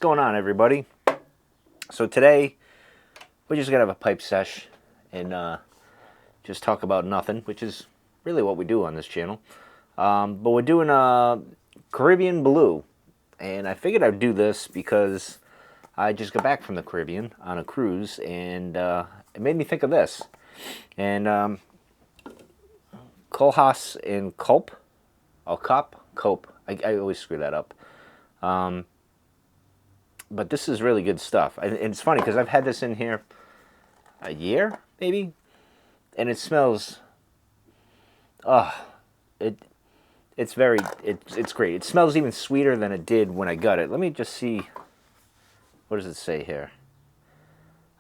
going on, everybody? So today we're just gonna have a pipe sesh and just talk about nothing, which is really what we do on this channel. But we're doing a Caribbean Blue, and I figured I'd do this because I just got back from the Caribbean on a cruise, and it made me think of this. And Colhas and Cope, or Cope. I always screw that up. But this is really good stuff. And it's funny because I've had this in here a year, maybe, and it smells. It's great. It smells even sweeter than it did when I got it. Let me just see. What does it say here?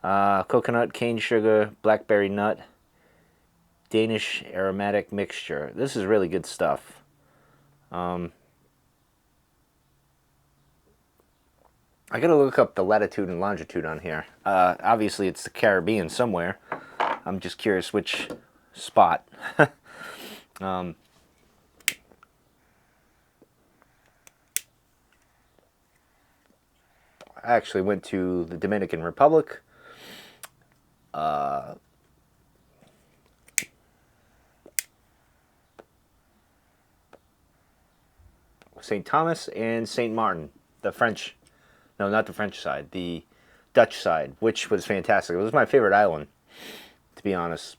Coconut, cane sugar, blackberry nut, Danish aromatic mixture. This is really good stuff. I gotta look up the latitude and longitude on here. Obviously, it's the Caribbean somewhere. I'm just curious which spot. I actually went to the Dominican Republic. St. Thomas and St. Martin, the French. No, not the French side, the Dutch side, which was fantastic. It was my favorite island, to be honest.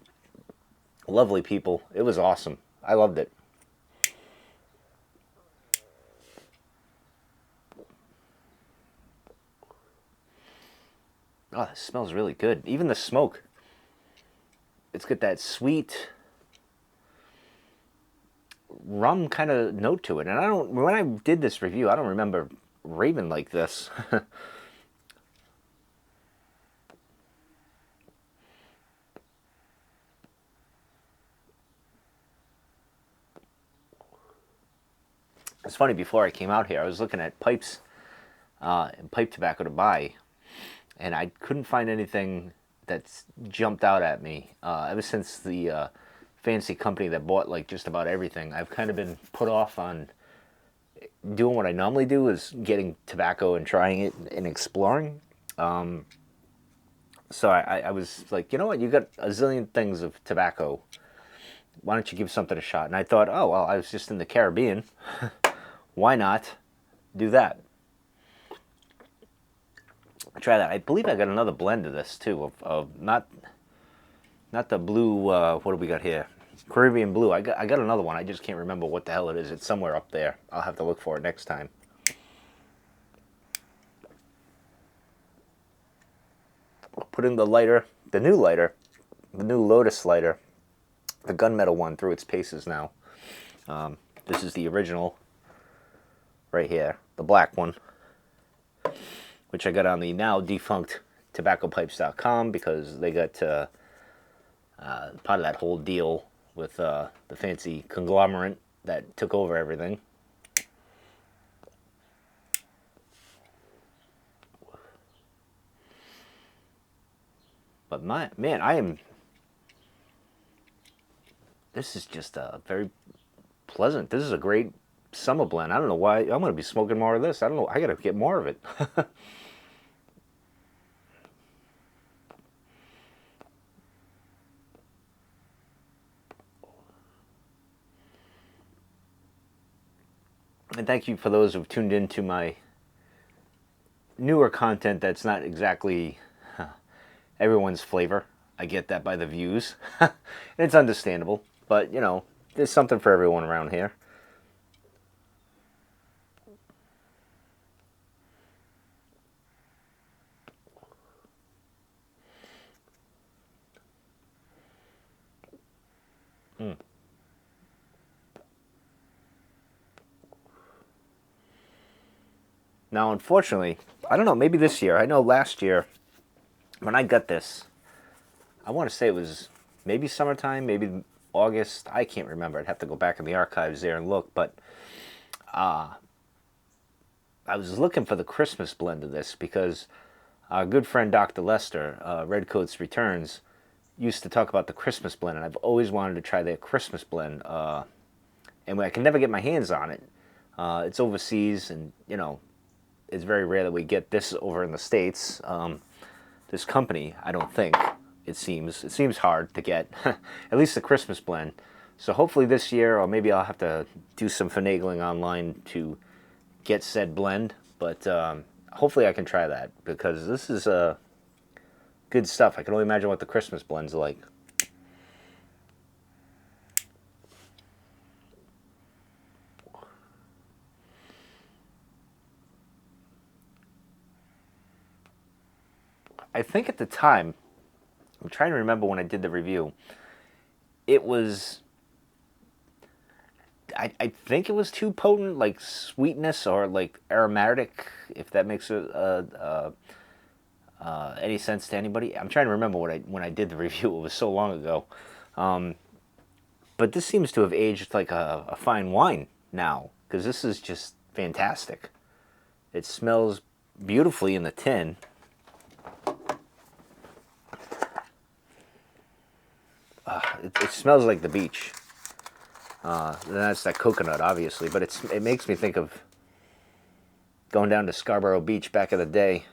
Lovely people. It was awesome. I loved it. Oh, it smells really good. Even the smoke. It's got that sweet rum kind of note to it. And when I did this review, I don't remember raving like this. It's funny, before I came out here, I was looking at pipes and pipe tobacco to buy, and I couldn't find anything that's jumped out at me. Ever since the fancy company that bought like just about everything, I've kind of been put off on doing what I normally do, is getting tobacco and trying it and exploring. So I was like, you know what, you got a zillion things of tobacco. Why don't you give something a shot? And I thought, oh, well, I was just in the Caribbean. Why not do that? Try that. I believe I got another blend of this too, of not the blue. What do we got here? Caribbean Blue. I got another one. I just can't remember what the hell it is. It's somewhere up there. I'll have to look for it next time. Put in the lighter, the new Lotus lighter, the gunmetal one, through its paces now. This is the original right here, the black one, which I got on the now defunct tobaccopipes.com because they got part of that whole deal with the fancy conglomerate that took over everything. But man, this is just very pleasant. This is a great summer blend. I don't know why. I'm going to be smoking more of this. I don't know. I got to get more of it. And thank you for those who've tuned into my newer content that's not exactly everyone's flavor. I get that by the views. And it's understandable. But, you know, there's something for everyone around here. Now, unfortunately, I don't know, maybe this year. I know last year, when I got this, I want to say it was maybe summertime, maybe August. I can't remember. I'd have to go back in the archives there and look. But I was looking for the Christmas blend of this because our good friend Dr. Lester, Redcoats Returns, used to talk about the Christmas blend. And I've always wanted to try their Christmas blend. And I can never get my hands on it. It's overseas, and, you know, it's very rare that we get this over in the States. This company, I don't think, it seems hard to get, at least the Christmas blend. So hopefully this year, or maybe I'll have to do some finagling online to get said blend. But hopefully I can try that, because this is good stuff. I can only imagine what the Christmas blend's like. I think at the time, I'm trying to remember when I did the review, it was, I think it was too potent, like sweetness or like aromatic, if that makes any sense to anybody. I'm trying to remember when I did the review. It was so long ago. But this seems to have aged like a fine wine now, because this is just fantastic. It smells beautifully in the tin. It smells like the beach. That's that coconut, obviously, but it makes me think of going down to Scarborough Beach back in the day.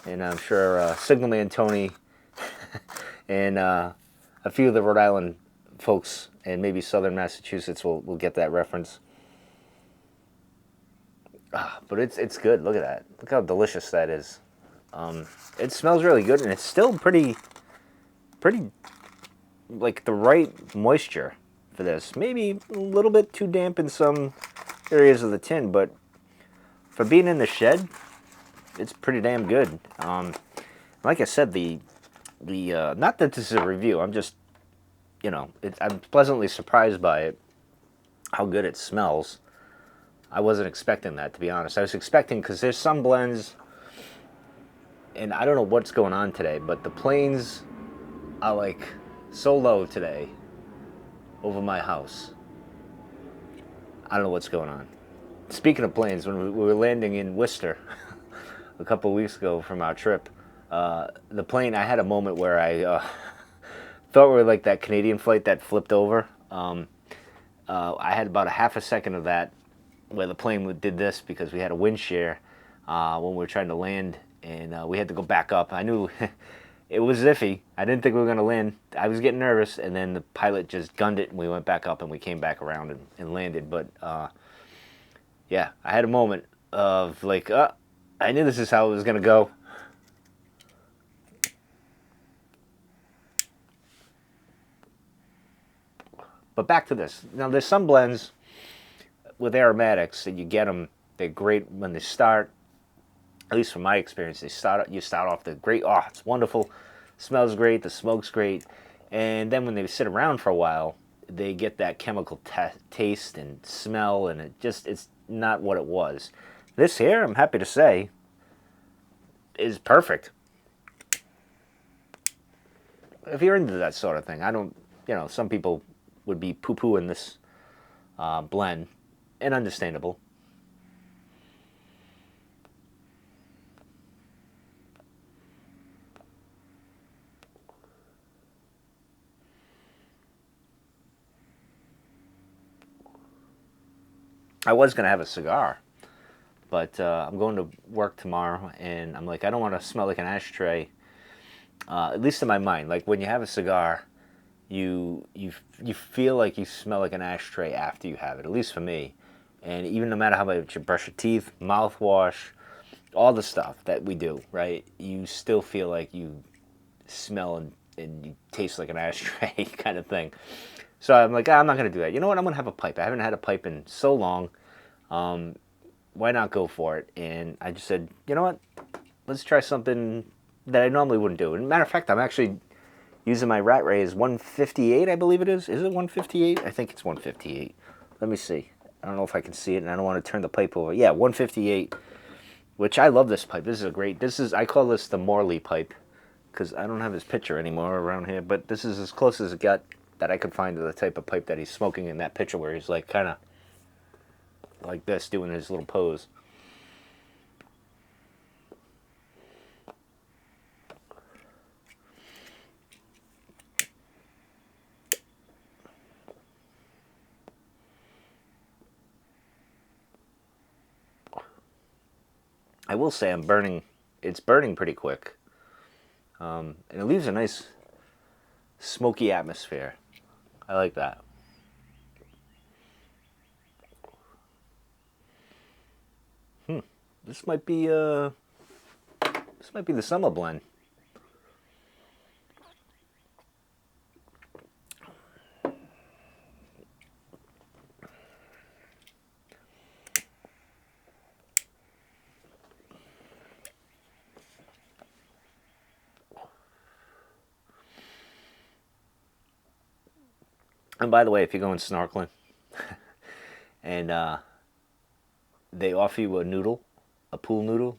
And I'm sure Signalman Tony and a few of the Rhode Island folks and maybe Southern Massachusetts will get that reference. But it's good. Look at that. Look how delicious that is. It smells really good, and it's still pretty like the right moisture for this. Maybe a little bit too damp in some areas of the tin, but for being in the shed, it's pretty damn good. Like I said, the not that this is a review. I'm just, I'm pleasantly surprised by it, how good it smells. I wasn't expecting that, to be honest. I was expecting, because there's some blends, and I don't know what's going on today, but the planes are like so low today over my house. I don't know what's going on. Speaking of planes, when we were landing in Worcester a couple of weeks ago from our trip, the plane, I had a moment where I thought we were like that Canadian flight that flipped over. I had about a half a second of that where the plane did this, because we had a wind shear when we were trying to land, and we had to go back up. I knew it was iffy. I didn't think we were going to land. I was getting nervous, and then the pilot just gunned it, and we went back up, and we came back around and landed. But yeah, I had a moment of like, I knew this is how it was going to go. But back to this. Now, there's some blends with aromatics that you get them. They're great when they start. At least from my experience, you start off the great. Oh, it's wonderful. Smells great. The smoke's great. And then when they sit around for a while, they get that chemical taste and smell, and it's not what it was. This here, I'm happy to say, is perfect. If you're into that sort of thing, I don't, some people would be poo-pooing this blend, and understandable. I was going to have a cigar, but I'm going to work tomorrow, and I'm like, I don't want to smell like an ashtray, at least in my mind. Like, when you have a cigar, you feel like you smell like an ashtray after you have it, at least for me. And even no matter how much you brush your teeth, mouthwash, all the stuff that we do, right, you still feel like you smell and you taste like an ashtray kind of thing. So I'm like, I'm not going to do that. You know what? I'm going to have a pipe. I haven't had a pipe in so long. Why not go for it? And I just said, you know what? Let's try something that I normally wouldn't do. And matter of fact, I'm actually using my rat rays 158, I believe it is. Is it 158? I think it's 158. Let me see. I don't know if I can see it, and I don't want to turn the pipe over. Yeah, 158, which I love this pipe. This is a great, I call this the Morley pipe, because I don't have his picture anymore around here, but this is as close as it got that I could find to the type of pipe that he's smoking in that picture, where he's like kind of like this, doing his little pose. I will say I'm burning. It's burning pretty quick, and it leaves a nice smoky atmosphere. I like that. This might be this might be the summer blend. And by the way, if you're going snorkeling and they offer you a noodle, a pool noodle,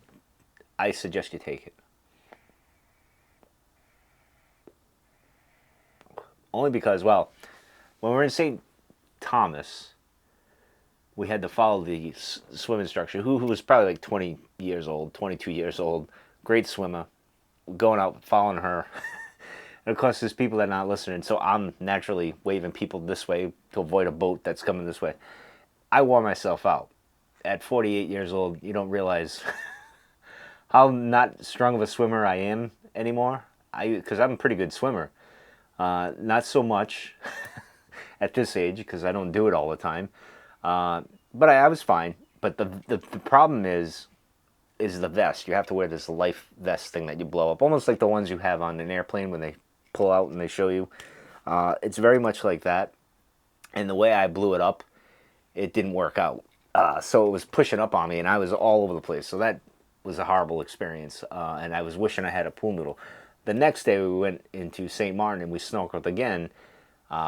I suggest you take it. Only because, well, when we were in St. Thomas, we had to follow the swim instructor, who was probably like 20 years old, 22 years old, great swimmer, going out following her. And of course, there's people that are not listening, so I'm naturally waving people this way to avoid a boat that's coming this way. I wore myself out. At 48 years old, you don't realize how not strong of a swimmer I am anymore. Because I'm a pretty good swimmer. Not so much at this age because I don't do it all the time. But I was fine. But the problem is the vest. You have to wear this life vest thing that you blow up, almost like the ones you have on an airplane when they pull out and they show you. It's very much like that. And the way I blew it up, it didn't work out. So it was pushing up on me, and I was all over the place. So that was a horrible experience. And I was wishing I had a pool noodle. The next day we went into St. Martin and we snorkeled again,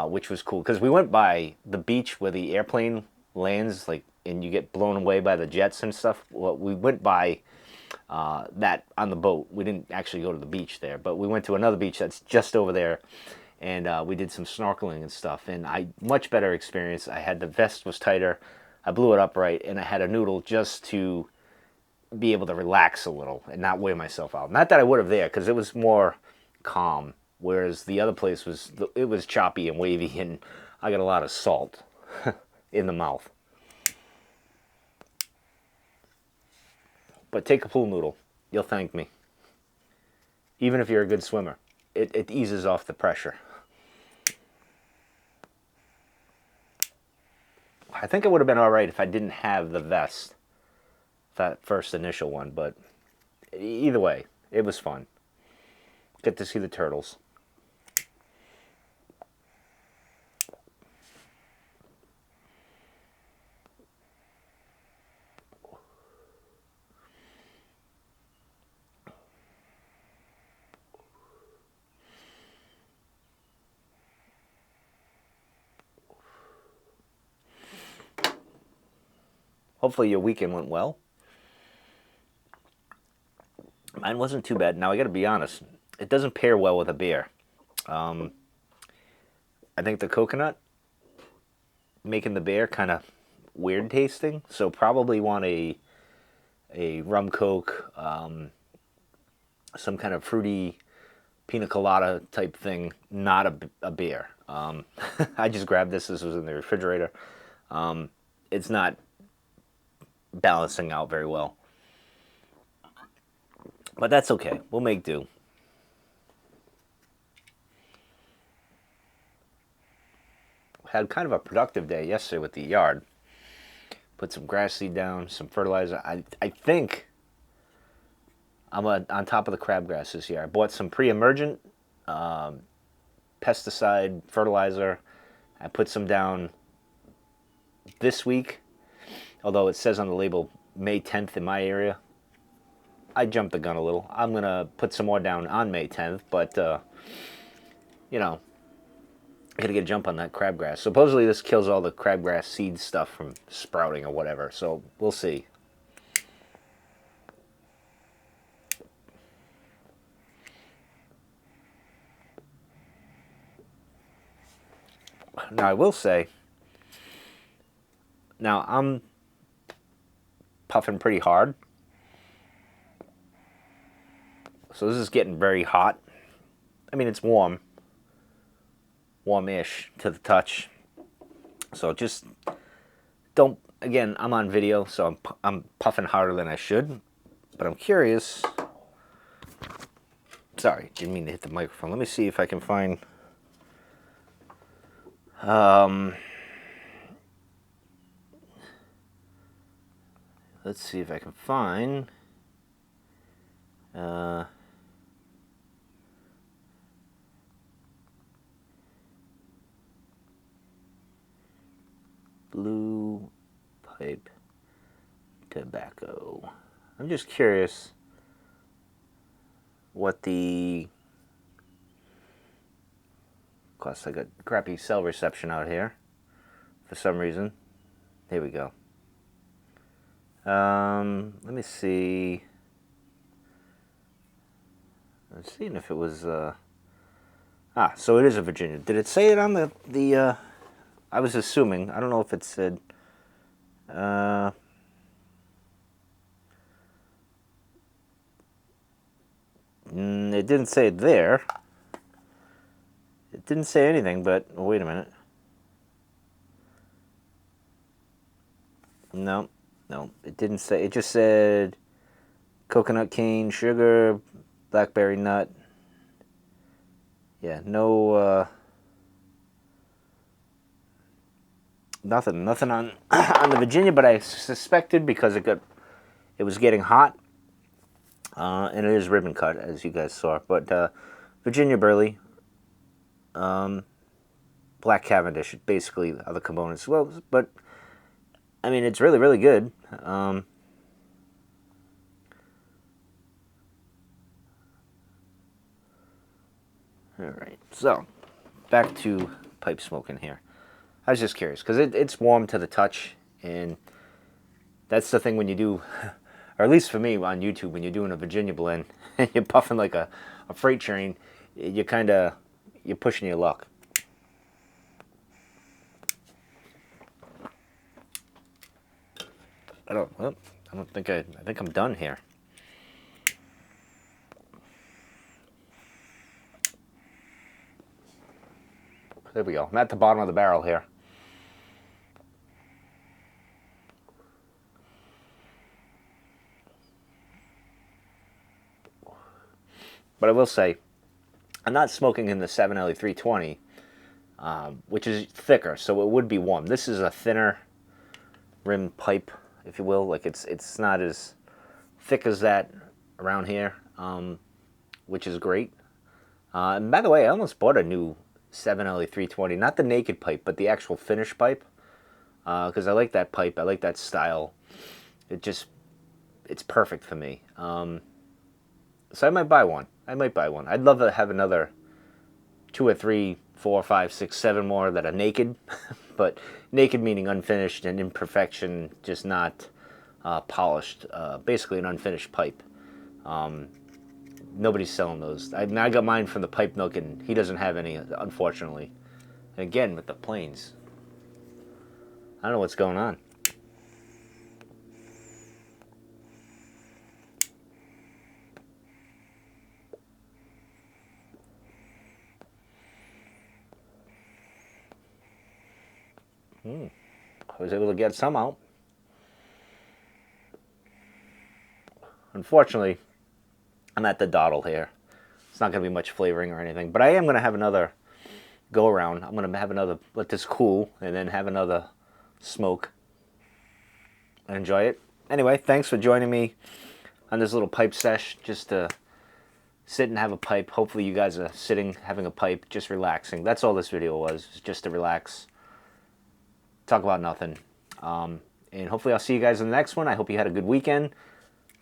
which was cool because we went by the beach where the airplane lands, like, and you get blown away by the jets and stuff. Well, we went by that on the boat. We didn't actually go to the beach there, but we went to another beach that's just over there, and we did some snorkeling and stuff. And much better experience. I had the vest was tighter, I blew it up right, and I had a noodle just to be able to relax a little and not wear myself out. Not that I would have there, because it was more calm, whereas the other place was choppy and wavy, and I got a lot of salt in the mouth. But take a pool noodle, you'll thank me. Even if you're a good swimmer, it eases off the pressure. I think it would have been all right if I didn't have the vest, that first initial one, but either way, it was fun. Get to see the turtles. Hopefully your weekend went well. Mine wasn't too bad. Now I got to be honest, it doesn't pair well with a beer. I think the coconut making the beer kind of weird tasting, so probably want a rum coke, some kind of fruity pina colada type thing, not a beer. I just grabbed this. This was in the refrigerator. It's not balancing out very well, but that's okay. We'll make do. Had kind of a productive day yesterday with the yard. Put some grass seed down, some fertilizer. I think I'm on top of the crabgrass this year. I bought some pre-emergent pesticide fertilizer. I put some down this week, although it says on the label May 10th in my area. I jumped the gun a little. I'm going to put some more down on May 10th, but, you know, I got to get a jump on that crabgrass. Supposedly this kills all the crabgrass seed stuff from sprouting or whatever, so we'll see. Now, I will say, now I'm puffing pretty hard. So this is getting very hot. I mean, it's warm. Warm-ish to the touch. So just don't, again, I'm on video, so I'm puffing harder than I should. but I'm curious. Sorry, didn't mean to hit the microphone. Let me see if I can find. Let's see if I can find. Blue pipe tobacco. I'm just curious what the. Of course, I got crappy cell reception out here for some reason. Here we go. Let me see. I'm seeing if it was. So it is a Virginia. Did it say it on the? I was assuming. I don't know if it said. It didn't say it there. It didn't say anything, but oh, wait a minute. No, it didn't say. It just said coconut cane, sugar, blackberry nut. Yeah, no, nothing on on the Virginia. But I suspected because it was getting hot, and it is ribbon cut as you guys saw. But Virginia Burley, Black Cavendish, basically are the components. Well, but I mean it's really good. All right, so back to pipe smoking here. I was just curious because it's warm to the touch, and that's the thing when you do, or at least for me on YouTube, when you're doing a Virginia blend and you're puffing like a freight train, you're pushing your luck. I think I'm done here. There we go. I'm at the bottom of the barrel here. But I will say, I'm not smoking in the 7LE 320, which is thicker, so it would be warm. This is a thinner rim pipe, if you will. Like it's not as thick as that around here, which is great. And by the way, I almost bought a new 7LE 320, not the naked pipe, but the actual finished pipe, because I like that pipe. I like that style. It's perfect for me. So I might buy one. I'd love to have another 2 or 3, 4, 5, 6, 7 more that are naked, but naked meaning unfinished and imperfection, just not polished. Basically an unfinished pipe. Nobody's selling those. I got mine from the Pipe Nook, and he doesn't have any, unfortunately. And again, with the planes, I don't know what's going on. I was able to get some out. Unfortunately, I'm at the dottle here. It's not going to be much flavoring or anything, but I am going to have another go around. I'm going to have another, let this cool, and then have another smoke and enjoy it. Anyway, thanks for joining me on this little pipe sesh, just to sit and have a pipe. Hopefully you guys are sitting, having a pipe, just relaxing. That's all this video was, just to relax, talk about nothing. And hopefully I'll see you guys in the next one. I hope you had a good weekend.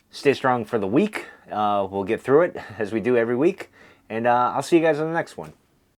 Stay strong for the week. We'll get through it as we do every week. And I'll see you guys in the next one.